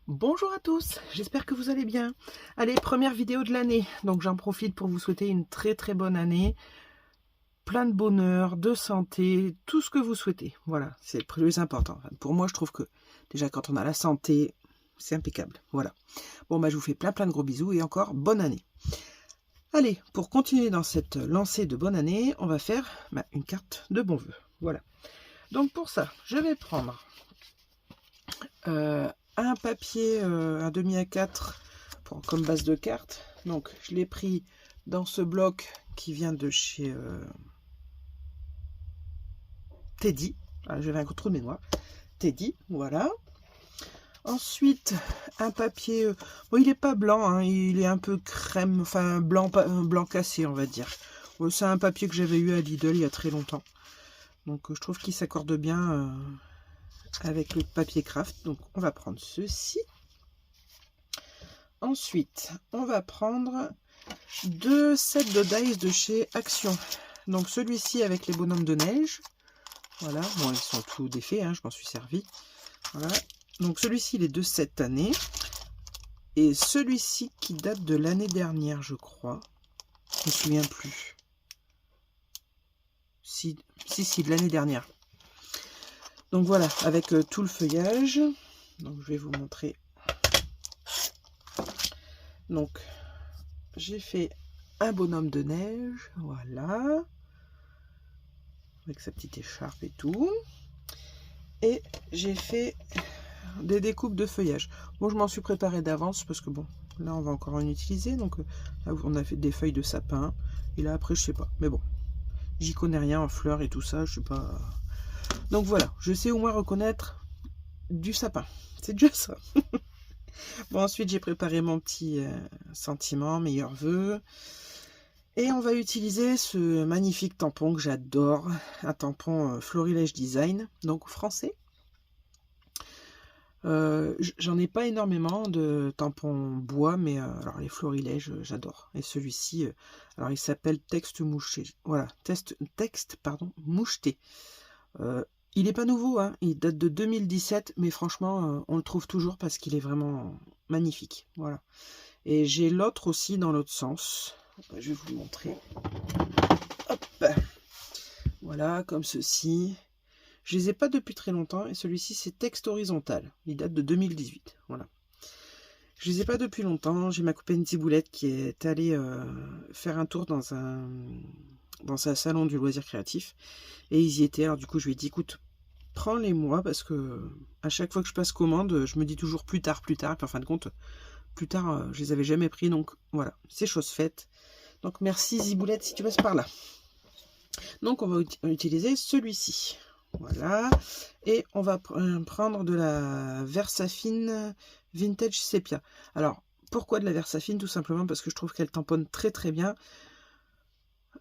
Bonjour à tous, j'espère que vous allez bien. Allez, première vidéo de l'année, donc j'en profite pour vous souhaiter une très bonne année. Plein de bonheur, de santé, tout ce que vous souhaitez. Voilà, c'est le plus important. Enfin, pour moi, je trouve que déjà quand on a la santé, c'est impeccable. Voilà. Bon, bah je vous fais plein de gros bisous et encore bonne année. Allez, pour continuer dans cette lancée de bonne année, on va faire une carte de bons vœux. Voilà. Donc pour ça, je vais prendre un papier, un demi A4 comme base de carte. Donc je l'ai pris dans ce bloc qui vient de chez Teddy. Ah, j'avais un trou de mémoire. Teddy, voilà. Ensuite, un papier, bon, il n'est pas blanc, hein, il est un peu crème, enfin blanc cassé, on va dire. Bon, c'est un papier que j'avais eu à Lidl il y a très longtemps. Donc je trouve qu'il s'accorde bien avec le papier craft. Donc on va prendre ceci. Ensuite, on va prendre 2 sets de dice de chez Action. Donc celui-ci avec les bonhommes de neige. Voilà, bon, ils sont tous défaits, hein, je m'en suis servi. Voilà. Donc celui-ci, il est de cette année. Et celui-ci qui date de l'année dernière, je crois. Je ne me souviens plus. Si, de l'année dernière. Donc voilà, avec tout le feuillage. Donc je vais vous montrer. Donc, j'ai fait un bonhomme de neige, voilà. Avec sa petite écharpe et tout. Et j'ai fait des découpes de feuillage. Bon, je m'en suis préparé d'avance parce que bon, là on va encore en utiliser. Donc là, on a fait des feuilles de sapin. Et là après, je sais pas. Mais bon, j'y connais rien en fleurs et tout ça, je sais pas. Donc voilà, je sais au moins reconnaître du sapin. C'est déjà ça. Bon, ensuite j'ai préparé mon petit sentiment, meilleurs vœux. Et on va utiliser ce magnifique tampon que j'adore, un tampon Florilège Design, donc français. J'en ai pas énormément de tampons bois, mais alors les florilèges, j'adore. Et celui-ci, alors il s'appelle Texte Moucheté. Voilà, texte pardon, moucheté. Il n'est pas nouveau, hein, il date de 2017, mais franchement, on le trouve toujours parce qu'il est vraiment magnifique. Voilà. Et j'ai l'autre aussi dans l'autre sens. Je vais vous le montrer. Hop. Voilà, comme ceci. Je les ai pas depuis très longtemps et celui-ci c'est texte horizontal. Il date de 2018. Voilà. Je les ai pas depuis longtemps. J'ai ma copine Ziboulette qui est allée faire un tour dans un salon du loisir créatif et ils y étaient. Alors du coup je lui ai dit écoute, prends-les moi parce que à chaque fois que je passe commande, je me dis toujours plus tard. Et puis en fin de compte, plus tard je les avais jamais pris. Donc voilà, c'est chose faite. Donc merci Ziboulette si tu passes par là. Donc on va utiliser celui-ci. Voilà. Et on va prendre de la Versafine Vintage Sepia. Alors, pourquoi de la Versafine? Tout simplement parce que je trouve qu'elle tamponne très bien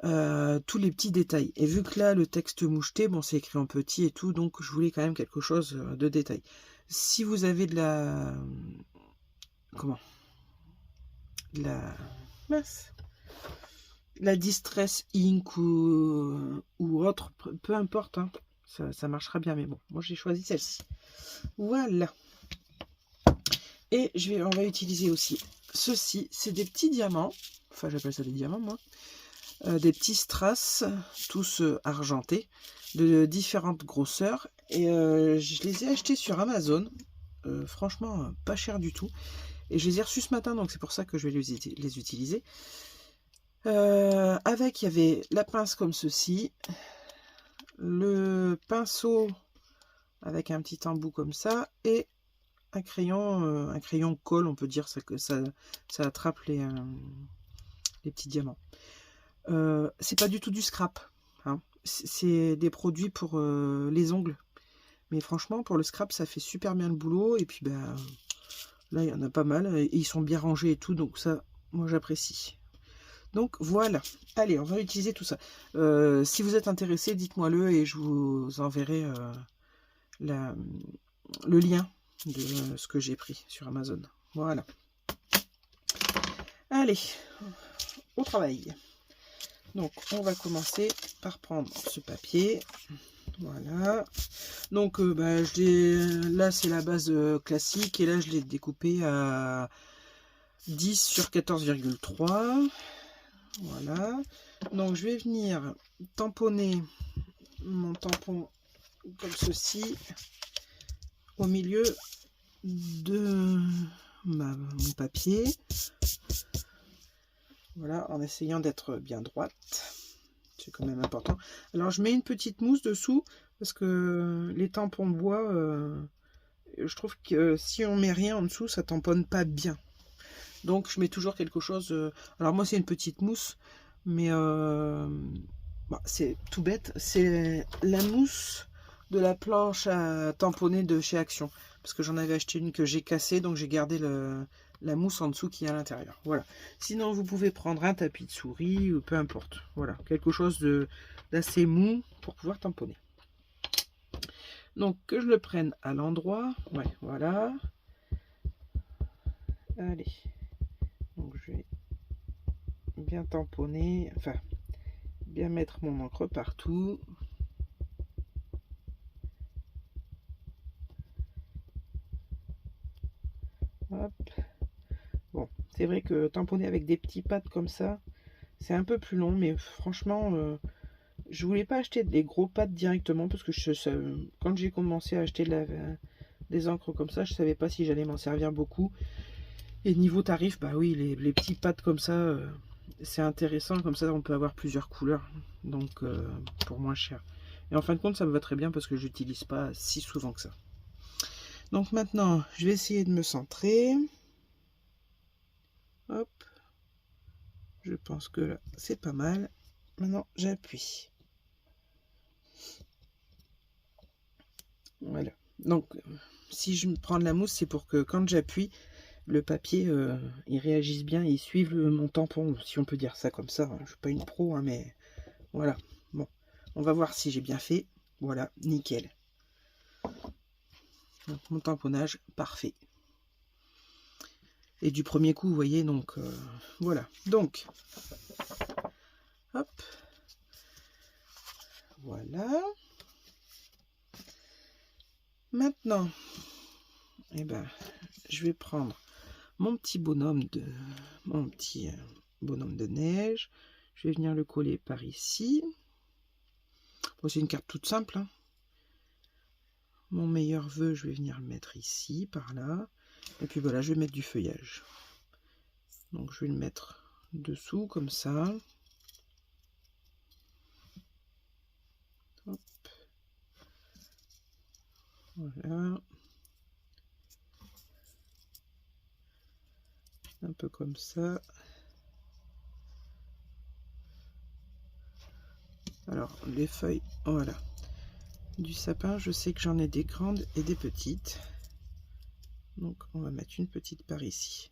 tous les petits détails. Et vu que là, le texte moucheté, bon, c'est écrit en petit et tout, donc je voulais quand même quelque chose de détail. Si vous avez de la... Comment? De la... Mince. La Distress Ink ou autre, peu importe, hein. Ça marchera bien, mais bon, moi j'ai choisi celle-ci. Voilà. Et on va utiliser aussi ceci, c'est des petits diamants, enfin j'appelle ça des diamants moi, des petits strass, tous argentés, de différentes grosseurs, et je les ai achetés sur Amazon, franchement pas cher du tout, et je les ai reçus ce matin, donc c'est pour ça que je vais les utiliser. Avec, il y avait la pince comme ceci, le pinceau avec un petit embout comme ça, et un crayon colle, on peut dire ça, que ça attrape les petits diamants. C'est pas du tout du scrap, hein. C'est des produits pour les ongles. Mais franchement, pour le scrap, ça fait super bien le boulot. Et puis, ben, là, il y en a pas mal. Et ils sont bien rangés et tout. Donc ça, moi, j'apprécie. Donc, voilà. Allez, on va utiliser tout ça. Si vous êtes intéressé, dites-moi-le et je vous enverrai le lien de ce que j'ai pris sur Amazon. Voilà. Allez, au travail. Donc, on va commencer par prendre ce papier. Voilà. Donc bah, là c'est la base classique et là je l'ai découpé à 10 sur 14,3. Voilà. Donc je vais venir tamponner mon tampon comme ceci au milieu de mon papier. Voilà, en essayant d'être bien droite. C'est quand même important. Alors je mets une petite mousse dessous parce que les tampons bois, je trouve que si on met rien en dessous, ça tamponne pas bien. Donc je mets toujours quelque chose. Alors moi c'est une petite mousse, mais bah, c'est tout bête. C'est la mousse de la planche à tamponner de chez Action. Parce que j'en avais acheté une que j'ai cassée, donc j'ai gardé la mousse en dessous qui est à l'intérieur. Voilà. Sinon vous pouvez prendre un tapis de souris ou peu importe. Voilà, quelque chose d'assez mou pour pouvoir tamponner. Donc que je le prenne à l'endroit. Ouais, voilà. Allez. Donc je vais bien tamponner, enfin bien mettre mon encre partout. Hop. Bon, c'est vrai que tamponner avec des petits pads comme ça, c'est un peu plus long, mais franchement, je voulais pas acheter des gros pads directement parce que quand j'ai commencé à acheter des encres comme ça, je savais pas si j'allais m'en servir beaucoup. Et niveau tarif, bah oui, les petits pads comme ça, c'est intéressant, comme ça on peut avoir plusieurs couleurs, donc pour moins cher. Et en fin de compte, ça me va très bien parce que j'utilise pas si souvent que ça. Donc maintenant, je vais essayer de me centrer. Hop. Je pense que là, c'est pas mal. Maintenant, j'appuie. Voilà. Donc, si je prends de la mousse, c'est pour que quand j'appuie, le papier, il réagisse bien, il suive mon tampon, si on peut dire ça comme ça. Je suis pas une pro, hein, mais voilà. Bon, on va voir si j'ai bien fait. Voilà, nickel. Donc, mon tamponnage, parfait. Et du premier coup, vous voyez, donc voilà. Donc, hop. Voilà. Maintenant, eh ben, je vais prendre mon petit bonhomme de neige. Je vais venir le coller par ici. Bon, c'est une carte toute simple, hein. Mon meilleur vœu, je vais venir le mettre ici, par là. Et puis voilà, je vais mettre du feuillage. Donc je vais le mettre dessous comme ça. Hop. Voilà. Un peu comme ça. Alors les feuilles, voilà. Du sapin, je sais que j'en ai des grandes et des petites. Donc on va mettre une petite par ici.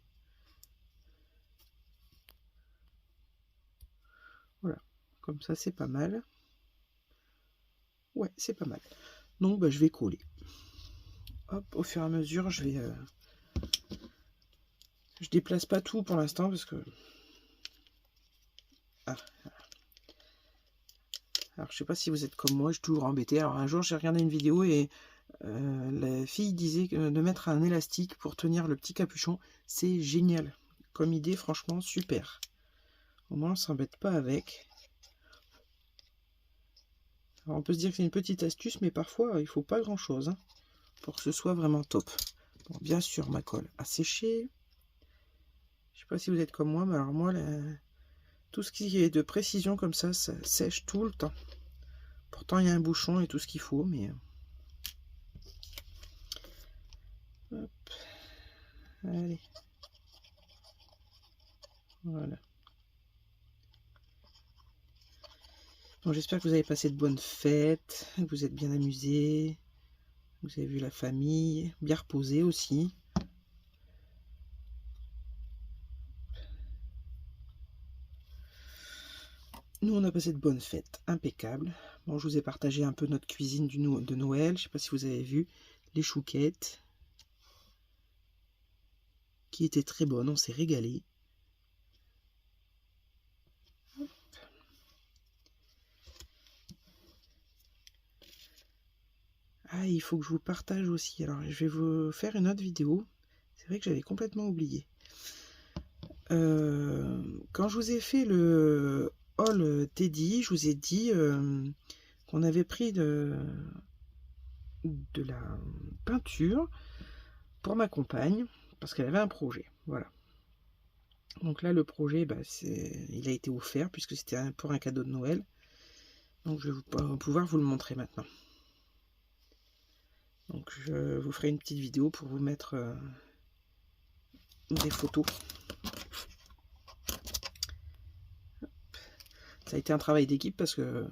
Voilà, comme ça c'est pas mal. Ouais, c'est pas mal. Donc bah, je vais coller. Hop, au fur et à mesure, je déplace pas tout pour l'instant parce que... Ah. Alors je sais pas si vous êtes comme moi, je suis toujours embêté. Alors un jour j'ai regardé une vidéo et la fille disait de mettre un élastique pour tenir le petit capuchon. C'est génial. Comme idée, franchement, super. Au moins on s'embête pas avec. Alors on peut se dire que c'est une petite astuce, mais parfois il faut pas grand chose, hein, pour que ce soit vraiment top. Bon, bien sûr, ma colle a séché. Je sais pas si vous êtes comme moi, mais alors moi, tout ce qui est de précision comme ça sèche tout le temps. Pourtant, il y a un bouchon et tout ce qu'il faut, mais... Hop. Allez. Voilà. Bon, j'espère que vous avez passé de bonnes fêtes, que vous êtes bien amusés, vous avez vu la famille, bien reposé aussi. Nous, on a passé de bonnes fêtes, impeccables. Bon, je vous ai partagé un peu notre cuisine de Noël. Je ne sais pas si vous avez vu les chouquettes, qui étaient très bonnes. On s'est régalé. Ah, il faut que je vous partage aussi. Alors, je vais vous faire une autre vidéo. C'est vrai que j'avais complètement oublié. Quand je vous ai fait le haul Teddy, je vous ai dit qu'on avait pris de la peinture pour ma compagne, parce qu'elle avait un projet. Voilà. Donc là, le projet, bah, il a été offert, puisque c'était pour un cadeau de Noël. Donc je vais pouvoir vous le montrer maintenant. Donc je vous ferai une petite vidéo pour vous mettre des photos. Ça a été un travail d'équipe parce que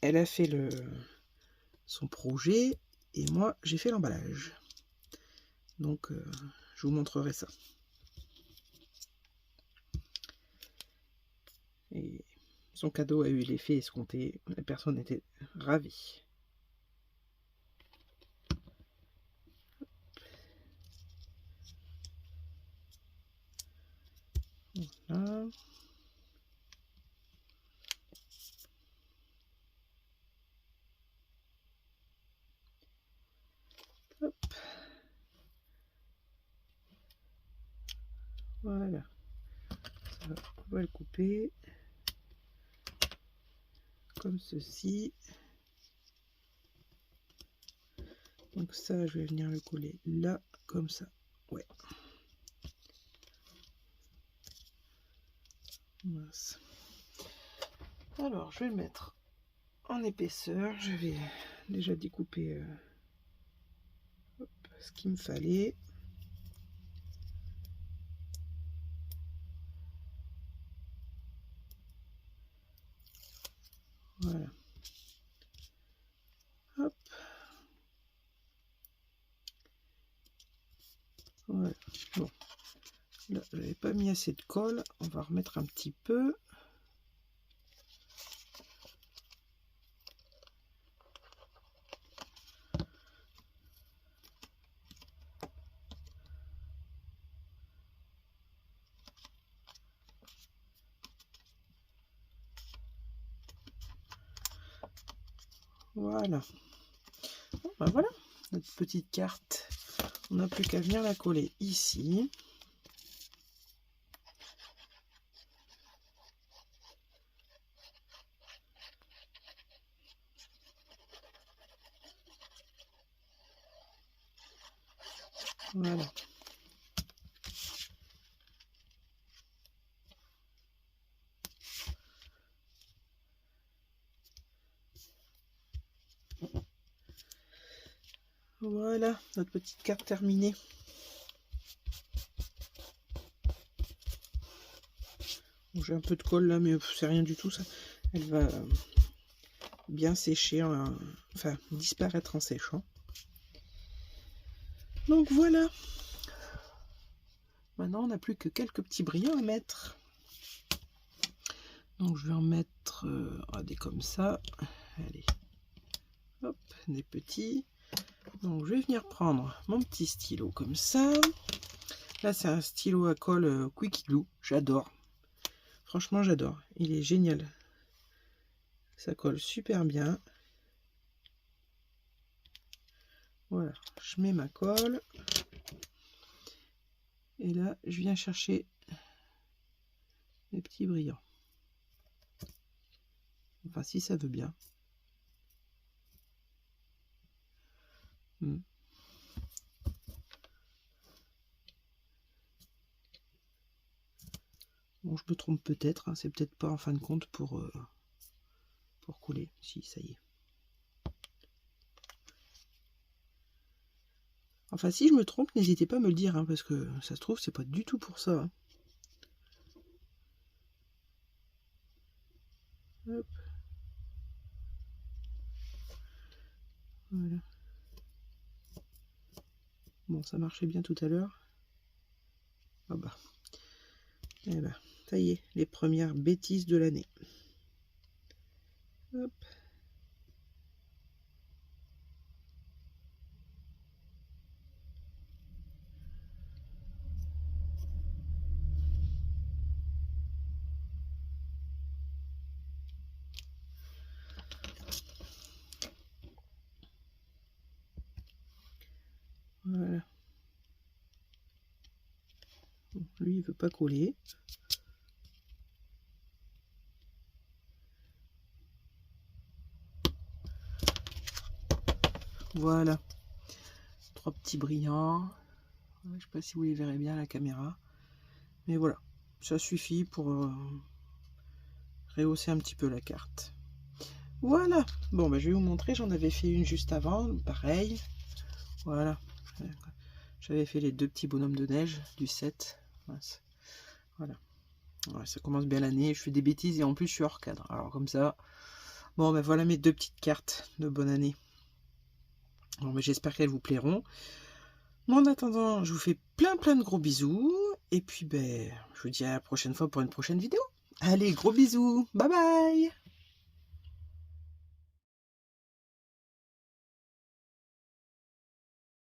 elle a fait son projet et moi j'ai fait l'emballage. Donc je vous montrerai ça. Et son cadeau a eu l'effet escompté. La personne était ravie. Voilà. Hop. Voilà. Ça, on va le couper comme ceci. Donc ça, je vais venir le coller là, comme ça. Ouais. Mince. Alors, je vais le mettre en épaisseur. Je vais déjà découper ce qu'il me fallait. Voilà. Hop. Voilà. Bon. Là, j'avais pas mis assez de colle. On va remettre un petit peu. Voilà. Bon, ben voilà, notre petite carte. On n'a plus qu'à venir la coller ici. Voilà. Voilà, notre petite carte terminée. Bon, j'ai un peu de colle là, mais c'est rien du tout ça. Elle va bien sécher, enfin disparaître en séchant. Donc voilà. Maintenant, on n'a plus que quelques petits brillants à mettre. Donc je vais en mettre des comme ça. Allez. Hop, des petits. Donc je vais venir prendre mon petit stylo comme ça. Là c'est un stylo à colle Quick Glue. J'adore. Franchement j'adore. Il est génial. Ça colle super bien. Voilà. Je mets ma colle. Et là je viens chercher les petits brillants. Enfin si ça veut bien. Bon, je me trompe peut-être, hein, c'est peut-être pas en fin de compte pour couler. Si, ça y est. Enfin, si je me trompe, n'hésitez pas à me le dire, hein, parce que ça se trouve, c'est pas du tout pour ça. Hein. Hop. Voilà. Bon, ça marchait bien tout à l'heure. Ah bah. Eh ben, ça y est, les premières bêtises de l'année. Hop. Voilà. Bon, lui, il veut pas coller. Voilà. 3 petits brillants. Je sais pas si vous les verrez bien à la caméra. Mais voilà. Ça suffit pour rehausser un petit peu la carte. Voilà. Bon, bah, je vais vous montrer. J'en avais fait une juste avant. Pareil. Voilà. J'avais fait les 2 petits bonhommes de neige du 7. Voilà. Ouais, ça commence bien l'année. Je fais des bêtises et en plus je suis hors cadre. Alors comme ça. Bon, ben voilà mes 2 petites cartes de bonne année. Bon, ben, j'espère qu'elles vous plairont. Bon, en attendant, je vous fais plein de gros bisous. Et puis, ben, je vous dis à la prochaine fois pour une prochaine vidéo. Allez, gros bisous. Bye bye.